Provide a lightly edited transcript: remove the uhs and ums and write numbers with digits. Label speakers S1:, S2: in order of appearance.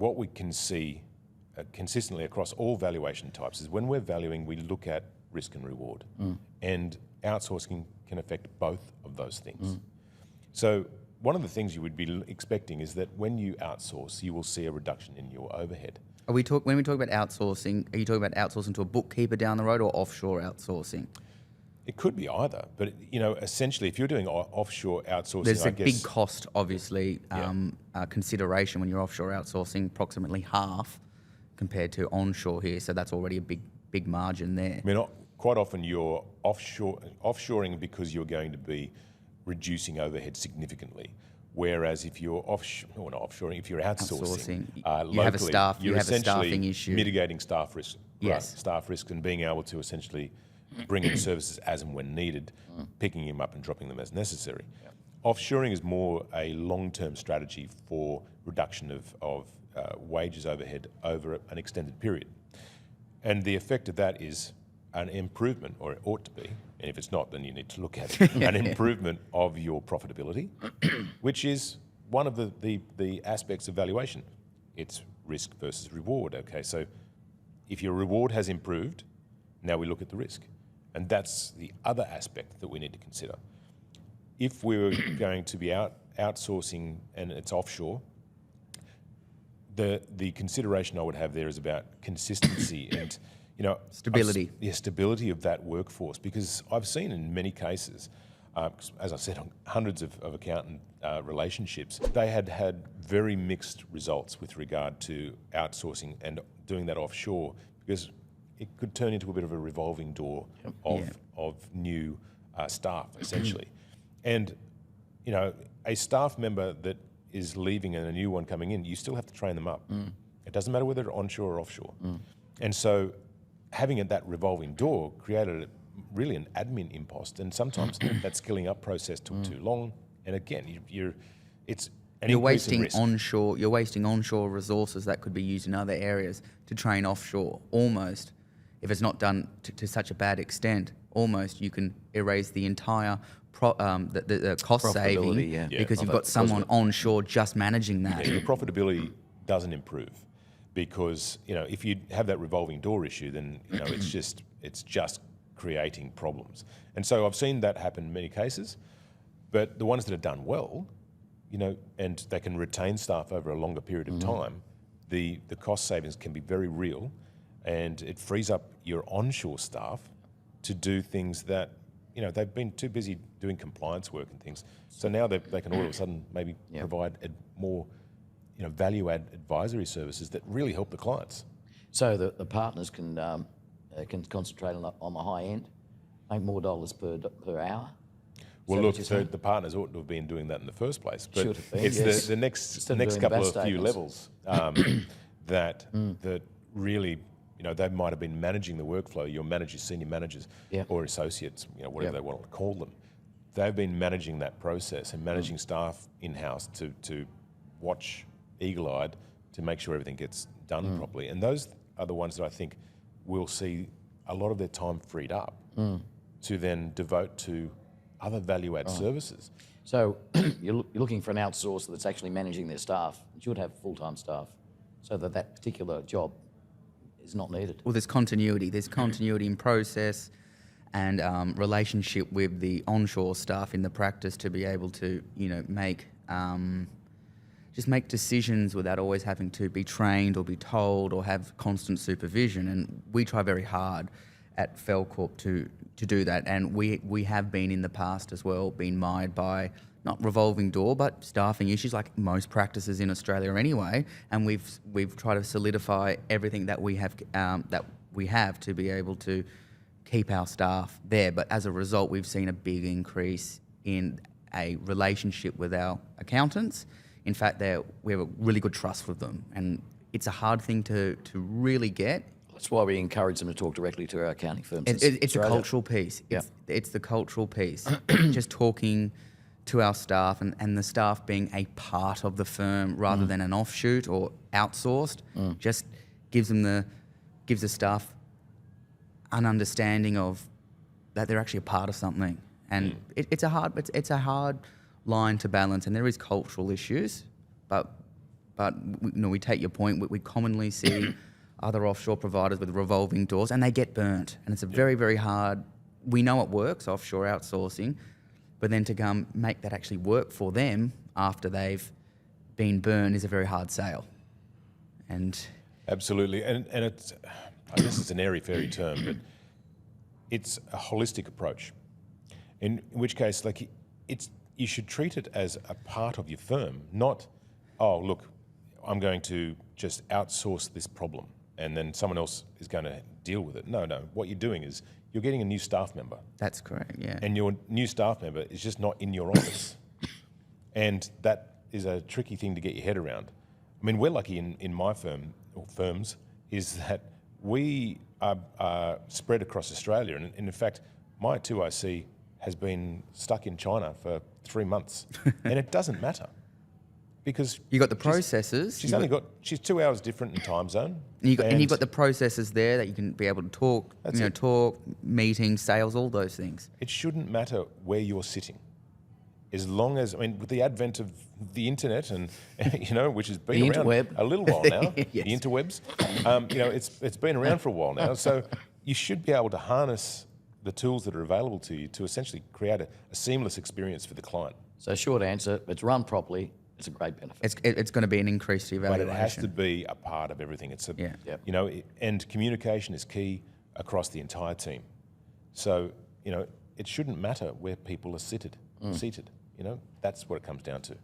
S1: what we can see consistently across all valuation types is when we're valuing, we look at risk and reward. And outsourcing can affect both of those things. So one of the things you would be expecting is that when you outsource, you will see a reduction in your overhead.
S2: When we talk about outsourcing, are you talking about outsourcing to a bookkeeper down the road or offshore outsourcing?
S1: It could be either, but essentially, if you're doing offshore outsourcing,
S2: There's
S1: I
S2: a
S1: guess,
S2: big cost, obviously, consideration when you're offshore outsourcing, approximately half compared to onshore here. So that's already a big margin there.
S1: I mean, quite often you're offshoring because you're going to be reducing overhead significantly. Whereas if you're offshoring, if you're outsourcing, locally,
S2: you have a staff,
S1: you're
S2: you have a
S1: essentially
S2: staffing issue,
S1: mitigating staff risk,
S2: yes,
S1: staff risk, and being able to essentially bring in services as and when needed, picking them up and dropping them as necessary. Yep. Offshoring is more a long-term strategy for reduction of wages overhead over an extended period. And the effect of that is an improvement, or it ought to be, and if it's not, then you need to look at it, an improvement of your profitability, which is one of the aspects of valuation. It's risk versus reward, okay? So if your reward has improved, now we look at the risk. And that's the other aspect that we need to consider. If we were going to be outsourcing and it's offshore, the consideration I would have there is about consistency and
S2: stability.
S1: Stability of that workforce, because I've seen in many cases, as I said, on hundreds of accountant relationships, they had very mixed results with regard to outsourcing and doing that offshore, because it could turn into a bit of a revolving door of new staff, essentially. And, a staff member that is leaving and a new one coming in, you still have to train them up. It doesn't matter whether they're onshore or offshore. And so having that revolving door created really an admin impost, and sometimes that skilling up process took too long. And again, you're wasting
S2: onshore. You're wasting onshore resources that could be used in other areas to train offshore. Almost, if it's not done to such a bad extent, almost you can erase the entire the cost saving because you've got someone onshore just managing that.
S1: Yeah, your profitability doesn't improve because if you have that revolving door issue, then it's just creating problems. And so I've seen that happen in many cases, but the ones that are done well, and they can retain staff over a longer period of time, the cost savings can be very real, and it frees up your onshore staff to do things that they've been too busy doing compliance work and things. So now they can all of a sudden maybe provide more value-add advisory services that really help the clients.
S3: So the partners can concentrate on the high end, make more dollars per hour.
S1: Well, look, the partners ought to have been doing that in the first place, but it's the next couple of few levels that really, they might have been managing the workflow. Your managers, senior managers, or associates, whatever they want to call them. They've been managing that process and managing staff in-house to watch eagle-eyed to make sure everything gets done properly. And those are the ones that I think will see a lot of their time freed up to then devote to other value-add services.
S3: So you're looking for an outsourcer that's actually managing their staff. You should have full-time staff so that particular job is not needed.
S2: Well, there's continuity. There's continuity in process and relationship with the onshore staff in the practice to be able to, make decisions without always having to be trained or be told or have constant supervision. And we try very hard at Felcorp to do that. And we have been in the past as well, been mired by not revolving door, but staffing issues like most practices in Australia anyway. And we've tried to solidify everything that we have to be able to keep our staff there. But as a result, we've seen a big increase in a relationship with our accountants. In fact, we have a really good trust with them, and it's a hard thing to really get.
S3: That's why we encourage them to talk directly to our accounting firms.
S2: It's a cultural piece. It's the cultural piece. Just talking to our staff and the staff being a part of the firm rather than an offshoot or outsourced just gives the staff an understanding of that they're actually a part of something. And it's a hard line to balance, and there is cultural issues, but but we take your point. We commonly see other offshore providers with revolving doors, and they get burnt. And it's a very, very hard. We know it works, offshore outsourcing, but then to come make that actually work for them after they've been burned is a very hard sale. And
S1: absolutely, and it's, I guess it's an airy-fairy term, but it's a holistic approach. In which case, like, you should treat it as a part of your firm, not, oh, look, I'm going to just outsource this problem and then someone else is going to deal with it. No. What you're doing is you're getting a new staff member.
S2: that's correct, yeah.
S1: And your new staff member is just not in your office. And that is a tricky thing to get your head around. I mean, we're lucky in my firm, or firms, is that we are spread across Australia. And in fact, my 2IC has been stuck in China for 3 months. And it doesn't matter. Because
S2: You got the processes.
S1: she's 2 hours different in time zone.
S2: And you've got the processes there that you can be able to talk,
S1: That's it.
S2: talk, meetings, sales, all those things.
S1: It shouldn't matter where you're sitting. As long as, I mean, with the advent of the internet and, which has been
S3: The
S1: around
S3: interweb.
S1: a little while now,
S2: Yes.
S1: the interwebs, it's been around for a while now. So you should be able to harness the tools that are available to you to essentially create a seamless experience for the client.
S3: So short answer, if it's run properly, it's a great benefit.
S2: It's going to be an increase to your
S1: But
S2: valuation.
S1: it has to be a part of everything. It's
S2: Yeah.
S3: Yep.
S1: And communication is key across the entire team. So, it shouldn't matter where people are seated. That's what it comes down to.